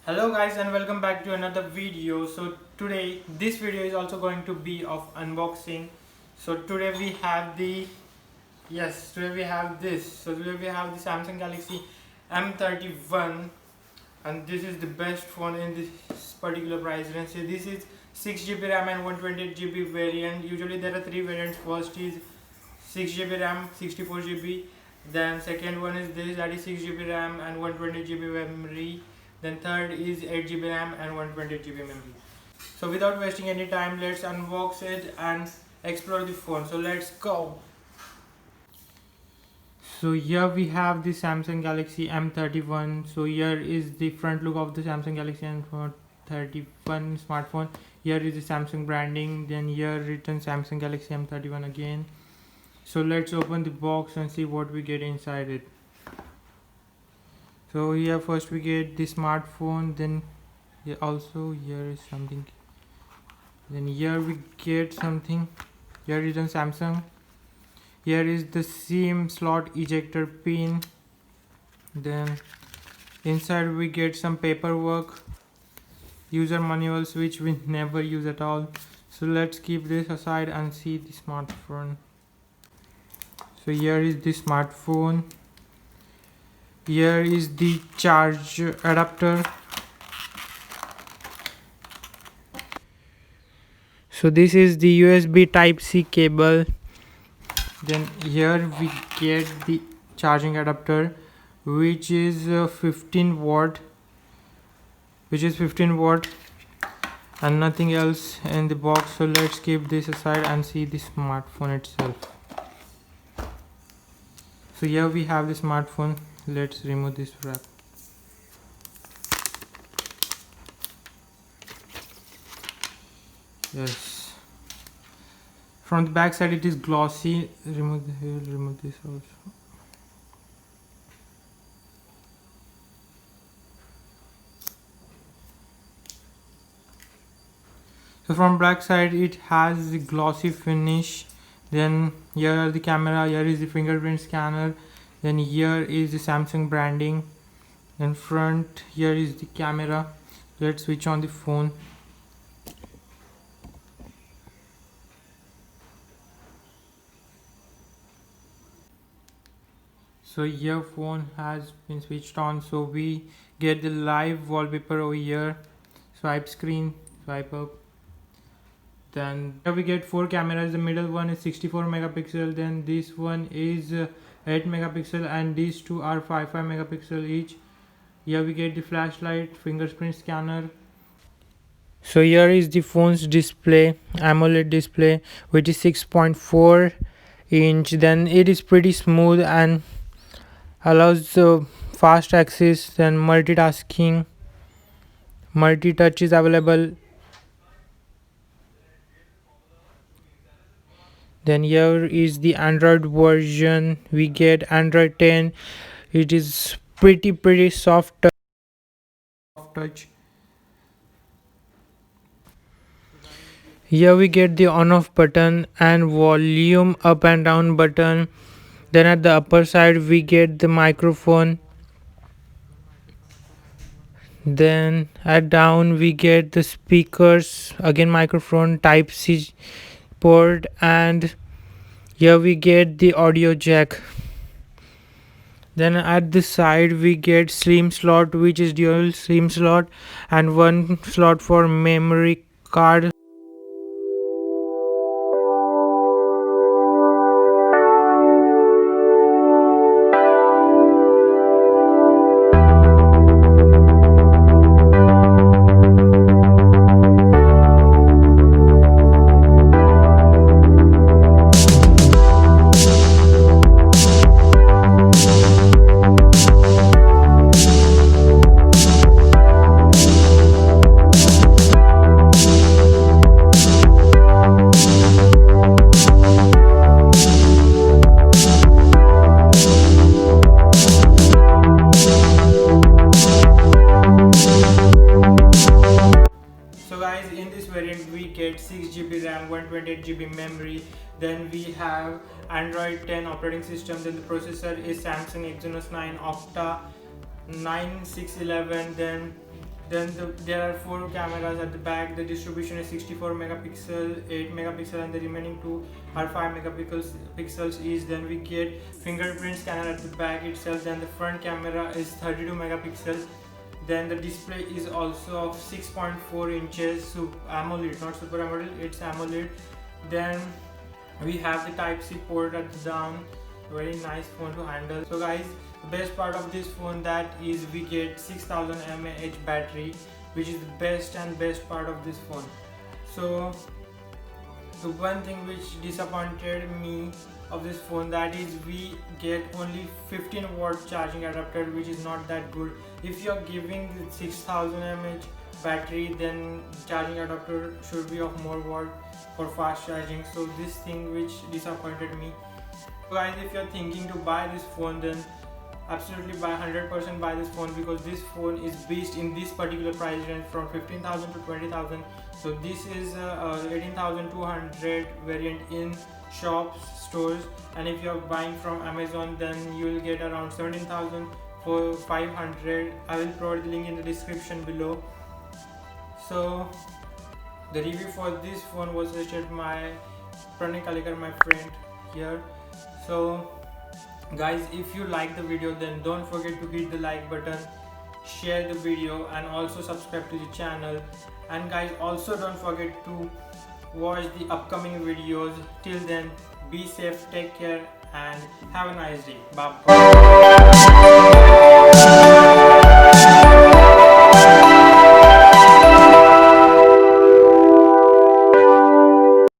Hello guys and welcome back to another video. So today this video is also going to be of unboxing. So today we have the today we have the Samsung Galaxy M31, and this is the best phone in this particular price range. So this is 6GB RAM and 128GB variant. Usually there are three variants. First is 6GB RAM, 64GB. Then second one is this, that is 6GB RAM and 120GB memory. Then third is 8GB RAM and 128GB memory. So without wasting any time, let's unbox it and explore the phone. So let's go. So here we have the Samsung Galaxy M31. So here is the front look of the Samsung Galaxy M31 smartphone. Here is the Samsung branding. Then here written Samsung Galaxy M31 again. So let's open the box and see what we get inside it. So here first we get the smartphone, then here is something, then here we get something. Here is on Samsung. Here is the SIM slot ejector pin. Then inside we get some paperwork, user manuals which we never use at all. So let's keep this aside and see the smartphone. So here is the smartphone. Here is the charge adapter. So this is the USB Type-C cable. Then here we get the charging adapter, which is 15 watt, and nothing else in the box. So let's keep this aside and see the smartphone itself. So here we have the smartphone. Let's remove this wrap. Yes, from the back side it is glossy. Remove this also. So from back side it has the glossy finish. Then here are the camera, here is the fingerprint scanner, then here is the Samsung branding, then front here is the camera. Let's switch on the phone. So here phone has been switched on. So we get the live wallpaper over here. Swipe screen, swipe up. Then here we get four cameras. The middle one is 64 megapixel, then this one is 8 megapixel, and these two are 5 megapixel each. Here we get the flashlight, fingerprint scanner. So here is the phone's display, Amoled display, which is 6.4 inch. Then it is pretty smooth and allows fast access. Then multitasking, multi-touch is available. Then here is the Android version. We get Android 10. It is pretty soft touch. Here we get the on off button and volume up and down button. Then at the upper side we get the microphone. Then at down we get the speakers, again microphone, Type-C port, and here we get the audio jack. Then at the side we get SIM slot, which is dual SIM slot, and one slot for memory card. In this variant we get 6GB RAM, 128GB memory. Then we have Android 10 operating system. Then the processor is Samsung Exynos 9 Octa 9611. Then Then there are 4 cameras at the back. The distribution is 64 megapixel, 8 megapixel, and the remaining 2 are 5 megapixels each. Then we get fingerprint scanner at the back itself. Then the front camera is 32 megapixel. Then the display is also of 6.4 inches, so AMOLED, not Super AMOLED, it's AMOLED. Then we have the Type-C port at the down. Very nice phone to handle. So guys, the best part of this phone that is we get 6000 mAh battery, which is the best part of this phone. So the one thing which disappointed me of this phone, that is we get only 15-watt charging adapter, which is not that good. If you're giving 6000 mAh battery, then charging adapter should be of more watt for fast charging. So this thing which disappointed me. So guys, if you're thinking to buy this phone, then absolutely buy 100% buy this phone, because this phone is based in this particular price range from 15,000 to 20,000. So this is 18,200 variant in shops, stores, and if you're buying from Amazon, then you will get around 17,500. I will provide the link in the description below. So the review for this phone was suggested by Pranay Kalikar, my friend here. So guys, if you like the video, then don't forget to hit the like button, share the video, and also subscribe to the channel. And guys, also don't forget to watch the upcoming videos. Till then, be safe, take care, and have a nice day. Bye.